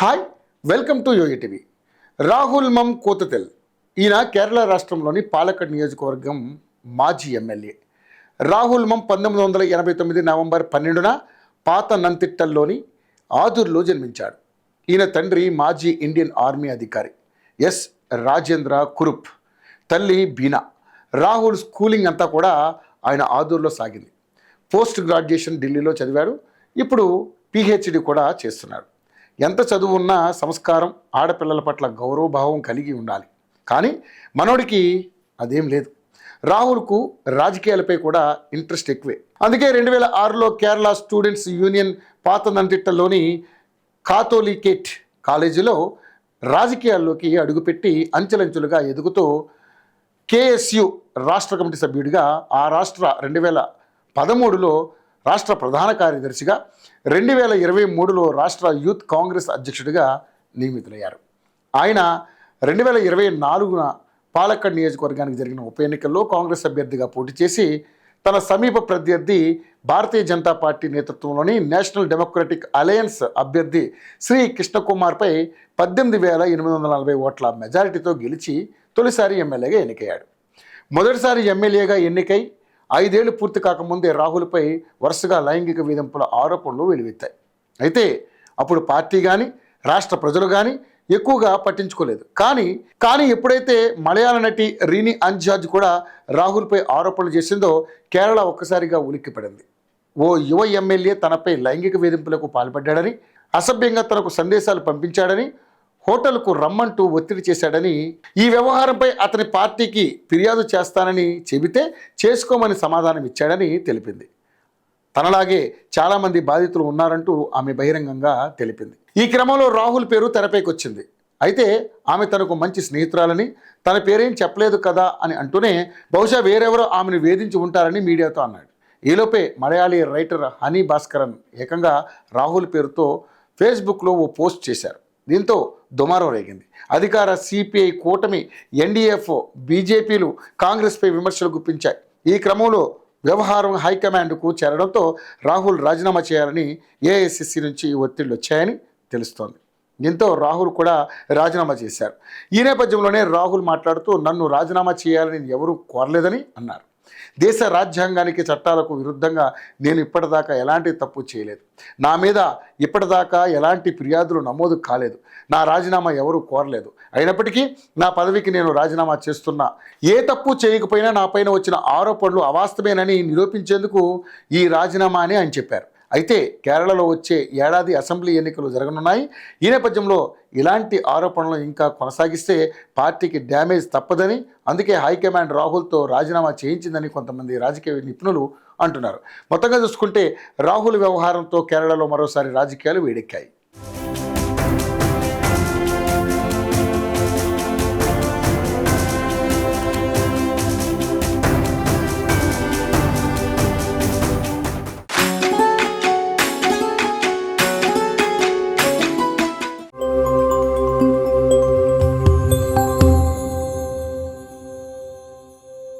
Hi, welcome to Yogi TV. Rahul Mamkootathil ఈయన కేరళ రాష్ట్రంలోని పాలక్కడ్ నియోజకవర్గం మాజీ ఎమ్మెల్యే. రాహుల్ మమ్ 1989 నవంబర్ 12న పాత నంతిట్టల్లోని ఆదూర్లో జన్మించాడు. ఈయన తండ్రి మాజీ ఇండియన్ ఆర్మీ అధికారి ఎస్ రాజేంద్ర కురుప్, తల్లి బీనా. రాహుల్ స్కూలింగ్ అంతా కూడా ఆయన ఆదూర్లో సాగింది. పోస్ట్ గ్రాడ్యుయేషన్ ఢిల్లీలో చదివాడు. ఇప్పుడు పిహెచ్డి కూడా చేస్తున్నాడు. ఎంత చదువు ఉన్నా సంస్కారం, ఆడపిల్లల పట్ల గౌరవభావం కలిగి ఉండాలి. కానీ మనోడికి అదేం లేదు. రాహుల్కు రాజకీయాలపై కూడా ఇంట్రెస్ట్ ఎక్కువే. అందుకే 2006లో కేరళ స్టూడెంట్స్ యూనియన్ పాత నంతిట్టలోని కాథోలికేట్ కాలేజీలో రాజకీయాల్లోకి అడుగుపెట్టి అంచెలంచెలుగా ఎదుగుతూ కేఎస్యు రాష్ట్ర కమిటీ సభ్యుడిగా, ఆ రాష్ట్ర 2013లో రాష్ట్ర ప్రధాన కార్యదర్శిగా, 2023లో రాష్ట్ర యూత్ కాంగ్రెస్ అధ్యక్షుడిగా నియమితులయ్యారు. ఆయన 2024న పాలక్కడ్ నియోజకవర్గానికి జరిగిన ఉప ఎన్నికల్లో కాంగ్రెస్ అభ్యర్థిగా పోటీ చేసి తన సమీప ప్రత్యర్థి భారతీయ జనతా పార్టీ నేతృత్వంలోని నేషనల్ డెమోక్రటిక్ అలయన్స్ అభ్యర్థి శ్రీ కృష్ణకుమార్పై 18,840 ఓట్ల మెజారిటీతో గెలిచి తొలిసారి ఎమ్మెల్యేగా ఎన్నికయ్యాడు. మొదటిసారి ఎమ్మెల్యేగా ఎన్నికై 5 ఏళ్లు పూర్తి కాకముందే రాహుల్పై వరుసగా లైంగిక వేధింపుల ఆరోపణలు వెలువెత్తాయి. అయితే అప్పుడు పార్టీ కానీ రాష్ట్ర ప్రజలు కానీ ఎక్కువగా పట్టించుకోలేదు. కానీ ఎప్పుడైతే మలయాళ నటి రీని అంజాజ్ కూడా రాహుల్పై ఆరోపణలు చేసిందో కేరళ ఒక్కసారిగా ఉలిక్కిపడింది. ఓ యువ ఎమ్మెల్యే తనపై లైంగిక వేధింపులకు పాల్పడ్డాడని, అసభ్యంగా తనకు సందేశాలు పంపించాడని, హోటల్కు రమ్మంటూ ఒత్తిడి చేశాడని, ఈ వ్యవహారంపై అతని పార్టీకి ఫిర్యాదు చేస్తానని చెబితే చేసుకోమని సమాధానం ఇచ్చాడని తెలిపింది. తనలాగే చాలామంది బాధితులు ఉన్నారంటూ ఆమె బహిరంగంగా తెలిపింది. ఈ క్రమంలో రాహుల్ పేరు తెరపైకి వచ్చింది. అయితే ఆమె తనకు మంచి స్నేహితురాలని, తన పేరేం చెప్పలేదు కదా అని అంటూనే బహుశా వేరెవరో ఆమెను వేధించి ఉంటారని మీడియాతో అన్నాడు. ఈలోపే మలయాళీ రైటర్ హనీ భాస్కరన్ ఏకంగా రాహుల్ పేరుతో ఫేస్బుక్లో ఓ పోస్ట్ చేశారు. దీంతో దుమారం రేగింది. అధికార సిపిఐ కూటమి, ఎన్డీఎఫ్, బీజేపీలు కాంగ్రెస్పై విమర్శలు గుప్పించాయి. ఈ క్రమంలో వ్యవహారం హైకమాండ్కు చేరడంతో రాహుల్ రాజీనామా చేయాలని ఏఐసిసి నుంచి ఒత్తిళ్లు వచ్చాయని తెలుస్తోంది. దీంతో రాహుల్ కూడా రాజీనామా చేశారు. ఈ నేపథ్యంలోనే రాహుల్ మాట్లాడుతూ, నన్ను రాజీనామా చేయాలని ఎవరూ కోరలేదని అన్నారు. దేశ రాజ్యాంగానికి, చట్టాలకు విరుద్ధంగా నేను ఇప్పటిదాకా ఎలాంటి తప్పు చేయలేదు. నా మీద ఇప్పటిదాకా ఎలాంటి ఫిర్యాదులు నమోదు కాలేదు. నా రాజీనామా ఎవరూ కోరలేదు. అయినప్పటికీ నా పదవికి నేను రాజీనామా చేస్తున్నా. ఏ తప్పు చేయకపోయినా నా పైన వచ్చిన ఆరోపణలు అవాస్తవేనని నిరూపించేందుకు ఈ రాజీనామా అని ఆయన చెప్పారు. అయితే కేరళలో వచ్చే ఏడాది అసెంబ్లీ ఎన్నికలు జరగనున్నాయి. ఈ నేపథ్యంలో ఇలాంటి ఆరోపణలు ఇంకా కొనసాగిస్తే పార్టీకి డ్యామేజ్ తప్పదని, అందుకే హైకమాండ్ రాహుల్తో రాజీనామా చేయించిందని కొంతమంది రాజకీయ నిపుణులు అంటున్నారు. మొత్తంగా చూసుకుంటే రాహుల్ వ్యవహారంతో కేరళలో మరోసారి రాజకీయాలు వేడెక్కాయి.